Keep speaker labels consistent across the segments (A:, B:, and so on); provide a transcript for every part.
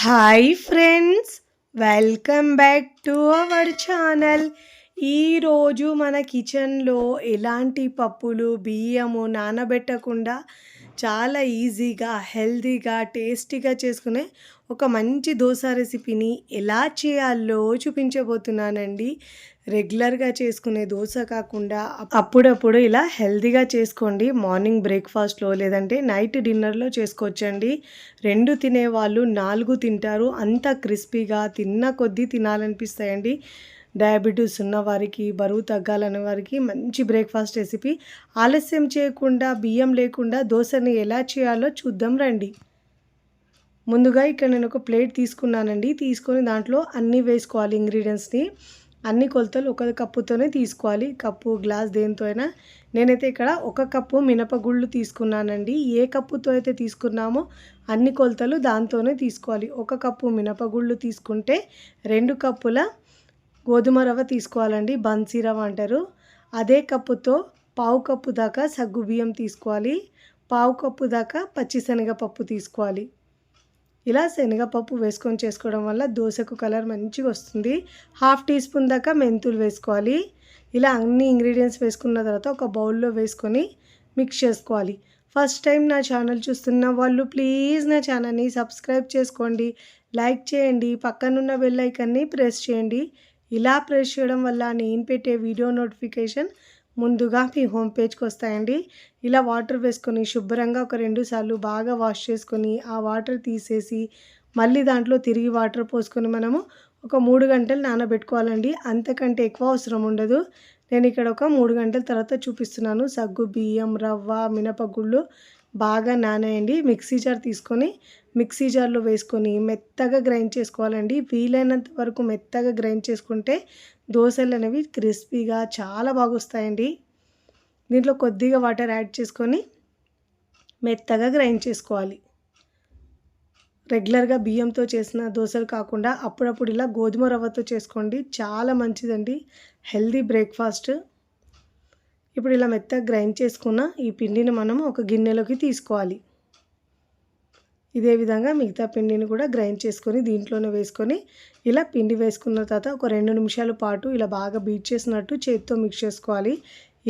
A: Hi friends, welcome back to our channel. ఈరోజు మన కిచెన్లో ఎలాంటి పప్పులు బియ్యము నానబెట్టకుండా చాలా ఈజీగా హెల్తీగా టేస్టీగా చేసుకునే ఒక మంచి దోశ రెసిపీని ఎలా చేయాలో చూపించబోతున్నానండి. రెగ్యులర్గా చేసుకునే దోశ కాకుండా అప్పుడప్పుడు ఇలా హెల్తీగా చేసుకోండి. మార్నింగ్ బ్రేక్ఫాస్ట్లో లేదంటే నైట్ డిన్నర్లో చేసుకోవచ్చండి. 2 తినేవాళ్ళు 4 తింటారు. అంత క్రిస్పీగా తిన్న కొద్దీ తినాలనిపిస్తాయండి. డయాబెటీస్ ఉన్నవారికి, బరువు తగ్గాలనే వారికి మంచి బ్రేక్ఫాస్ట్ రెసిపీ. ఆలస్యం చేయకుండా బియ్యం లేకుండా దోశని ఎలా చేయాలో చూద్దాం రండి. ముందుగా ఇక్కడ నేను ఒక ప్లేట్ తీసుకున్నానండి. తీసుకొని దాంట్లో అన్నీ వేసుకోవాలి ఇంగ్రీడియంట్స్ని. అన్ని కొలతలు ఒక కప్పుతోనే తీసుకోవాలి. కప్పు, గ్లాస్ దేంతో అయినా. నేనైతే ఇక్కడ 1 కప్పు మినపగుళ్ళు తీసుకున్నానండి. ఏ కప్పుతో అయితే తీసుకున్నామో అన్ని కొలతలు దాంతోనే తీసుకోవాలి. 1 కప్పు మినపగుళ్ళు తీసుకుంటే 2 కప్పుల గోధుమ రవ్వ తీసుకోవాలండి. బన్సీ రవ్వ అంటారు. అదే కప్పుతో 1/2 కప్పు దాకా సగ్గుబియ్యం తీసుకోవాలి. 1/2 కప్పు దాకా పచ్చిశనగపప్పు తీసుకోవాలి. ఇలా శనగపప్పు వేసుకొని చేసుకోవడం వల్ల దోశకు కలర్ మంచిగా వస్తుంది. 1/2 టీ స్పూన్ దాకా మెంతులు వేసుకోవాలి. ఇలా అన్ని ఇంగ్రీడియంట్స్ వేసుకున్న తర్వాత ఒక బౌల్లో వేసుకొని మిక్స్ చేసుకోవాలి. ఫస్ట్ టైం నా ఛానల్ చూస్తున్న వాళ్ళు ప్లీజ్ నా ఛానల్ని సబ్స్క్రైబ్ చేసుకోండి, లైక్ చేయండి, పక్కనున్న బెల్ ఐకాన్ని ప్రెస్ చేయండి. ఇలా ప్రెస్ చేయడం వల్ల నేను పెట్టే వీడియో నోటిఫికేషన్ ముందుగా మీ హోమ్ పేజ్కి వస్తాయండి. ఇలా వాటర్ వేసుకొని శుభ్రంగా ఒక 2 సార్లు బాగా వాష్ చేసుకొని ఆ వాటర్ తీసేసి మళ్ళీ దాంట్లో తిరిగి వాటర్ పోసుకొని మనము ఒక 3 గంటలు నానబెట్టుకోవాలండి. అంతకంటే ఎక్కువ అవసరం ఉండదు. నేను ఇక్కడ ఒక 3 గంటల తర్వాత చూపిస్తున్నాను. సగ్గు బియ్యం, రవ్వ, మినపగుళ్ళు బాగా నానేయండి. మిక్సీ జార్ తీసుకొని మిక్సీ జార్లో వేసుకొని మెత్తగా గ్రైండ్ చేసుకోవాలండి. వీలైనంత వరకు మెత్తగా గ్రైండ్ చేసుకుంటే దోశలు అనేవి క్రిస్పీగా చాలా బాగా వస్తాయండి. దీంట్లో కొద్దిగా వాటర్ యాడ్ చేసుకొని మెత్తగా గ్రైండ్ చేసుకోవాలి. రెగ్యులర్గా బియ్యంతో చేసిన దోశలు కాకుండా అప్పుడప్పుడు ఇలా గోధుమ రవ్వతో చేసుకోండి, చాలా మంచిదండి. Healthy breakfast. ఇప్పుడు ఇలా మెత్తగా గ్రైండ్ చేసుకున్న ఈ పిండిని మనం ఒక గిన్నెలోకి తీసుకోవాలి. ఇదే విధంగా మిగతా పిండిని కూడా గ్రైండ్ చేసుకొని దీంట్లోనే వేసుకొని ఇలా పిండి వేసుకున్న తర్వాత ఒక 2 నిమిషాల పాటు ఇలా బాగా బీట్ చేసినట్టు చేతితో మిక్స్ చేసుకోవాలి.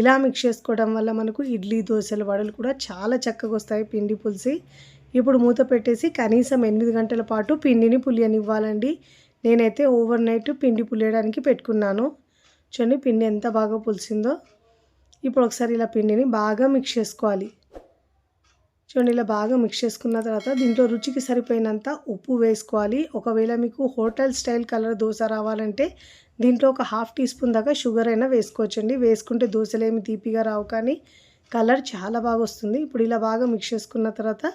A: ఇలా మిక్స్ చేసుకోవడం వల్ల మనకు ఇడ్లీ, దోశలు, వడలు కూడా చాలా చక్కగా వస్తాయి పిండి పులిసి. ఇప్పుడు మూత పెట్టేసి కనీసం 8 గంటల పాటు పిండిని పులియనివ్వాలండి. నేనైతే ఓవర్ నైట్ పిండి పులియడానికి పెట్టుకున్నాను. చూడండి పిండి ఎంత బాగా పులిసిందో. ఇప్పుడు ఒకసారి ఇలా పిండిని బాగా మిక్స్ చేసుకోవాలి. చూడండి ఇలా బాగా మిక్స్ చేసుకున్న తర్వాత దీంట్లో రుచికి సరిపోయినంత ఉప్పు వేసుకోవాలి. ఒకవేళ మీకు హోటల్ స్టైల్ కలర్ దోశ రావాలంటే దీంట్లో ఒక 1/2 టీ స్పూన్ దాకా షుగర్ అయినా వేసుకోవచ్చండి. వేసుకుంటే దోశలు ఏమి తీపిగా రావు, కానీ కలర్ చాలా బాగా వస్తుంది. ఇప్పుడు ఇలా బాగా మిక్స్ చేసుకున్న తర్వాత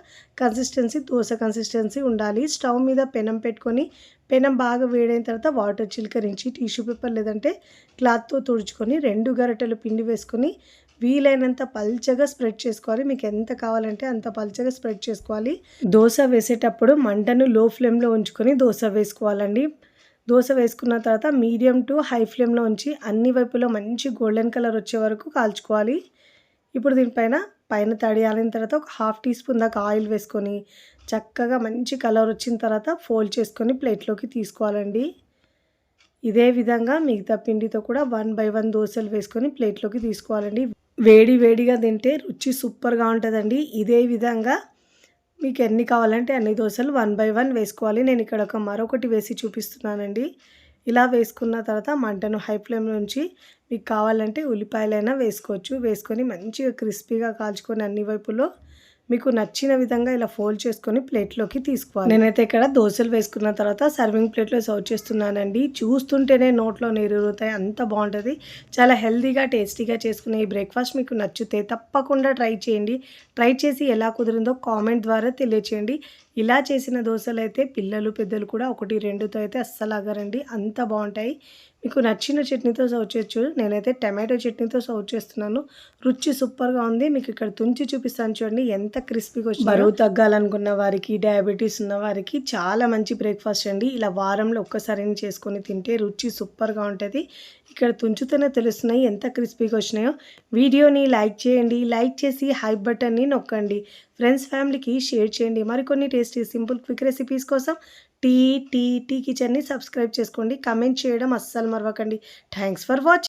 A: కన్సిస్టెన్సీ దోశ కన్సిస్టెన్సీ ఉండాలి. స్టవ్ మీద పెనం పెట్టుకొని పెనం బాగా వేడైన తర్వాత వాటర్ చిలకరించి టిష్యూ పేపర్ లేదంటే క్లాత్తో తుడుచుకొని 2 గరిటెలు పిండి వేసుకొని వీలైనంత పల్చగా స్ప్రెడ్ చేసుకోవాలి. మీకు ఎంత కావాలంటే అంత పల్చగా స్ప్రెడ్ చేసుకోవాలి. దోశ వేసేటప్పుడు మంటను లో ఫ్లేమ్లో ఉంచుకొని దోశ వేసుకోవాలండి. దోశ వేసుకున్న తర్వాత మీడియం టు హై ఫ్లేమ్లో ఉంచి అన్ని వైపులో మంచి గోల్డెన్ కలర్ వచ్చే వరకు కాల్చుకోవాలి. ఇప్పుడు పైన తడి ఆరిన తర్వాత ఒక 1/2 టీ స్పూన్ దాకా ఆయిల్ వేసుకొని చక్కగా మంచి కలర్ వచ్చిన తర్వాత ఫోల్డ్ చేసుకొని ప్లేట్లోకి తీసుకోవాలండి. ఇదే విధంగా మిగతా పిండితో కూడా 1 బై 1 దోశలు వేసుకొని ప్లేట్లోకి తీసుకోవాలండి. వేడి వేడిగా తింటే రుచి సూపర్గా ఉంటుందండి. ఇదే విధంగా మీకు ఎన్ని కావాలంటే అన్ని దోశలు 1 బై 1 వేసుకోవాలి. నేను ఇక్కడ మరొకటి వేసి చూపిస్తున్నానండి. ఇలా వేసుకున్న తర్వాత మంటను హై ఫ్లేమ్లో ఉంచి మీకు కావాలంటే ఉల్లిపాయలైనా వేసుకోవచ్చు. వేసుకొని మంచిగా క్రిస్పీగా కాల్చుకొని అన్ని వైపులో మీకు నచ్చిన విధంగా ఇలా ఫోల్డ్ చేసుకొని ప్లేట్లోకి తీసుకోవాలి. నేనైతే ఇక్కడ దోశలు వేసుకున్న తర్వాత సర్వింగ్ ప్లేట్లో సర్వ్ చేస్తున్నానండి. చూస్తుంటేనే నోట్లో నీరుతాయి, అంత బాగుంటుంది. చాలా హెల్తీగా టేస్టీగా చేసుకునే ఈ బ్రేక్ఫాస్ట్ మీకు నచ్చితే తప్పకుండా ట్రై చేయండి. ట్రై చేసి ఎలా కుదిరిందో కామెంట్ ద్వారా తెలియచేయండి. ఇలా చేసిన దోశలు అయితే పిల్లలు పెద్దలు కూడా 1, 2తో అయితే అస్సలు ఆగరండి, అంత బాగుంటాయి. మీకు నచ్చిన చట్నీతో సర్వ్ చేయొచ్చు. నేనైతే టమాటో చట్నీతో సర్వ్ చేస్తున్నాను. రుచి సూపర్గా ఉంది. మీకు ఇక్కడ తుంచి చూపిస్తాను చూడండి ఎంత క్రిస్పీగా వచ్చింది. బరువు తగ్గాలనుకున్న వారికి, డయాబెటీస్ ఉన్న వారికి చాలా మంచి బ్రేక్ఫాస్ట్ అండి. ఇలా వారంలో ఒక్కసారి చేసుకొని తింటే రుచి సూపర్గా ఉంటుంది. ఇక్కడ తుంచుతూనే తెలుస్తున్నాయి ఎంత క్రిస్పీగా వచ్చినాయో. వీడియోని లైక్ చేయండి. లైక్ చేసి హైప్ బటన్ని నొక్కండి. ఫ్రెండ్స్, ఫ్యామిలీకి షేర్ చేయండి. మరికొన్ని టేస్టీ, సింపుల్, క్విక్ రెసిపీస్ కోసం టీ కిచెన్ని సబ్స్క్రైబ్ చేసుకోండి. కమెంట్ చేయడం అస్సలు మరవకండి. Thanks for watching.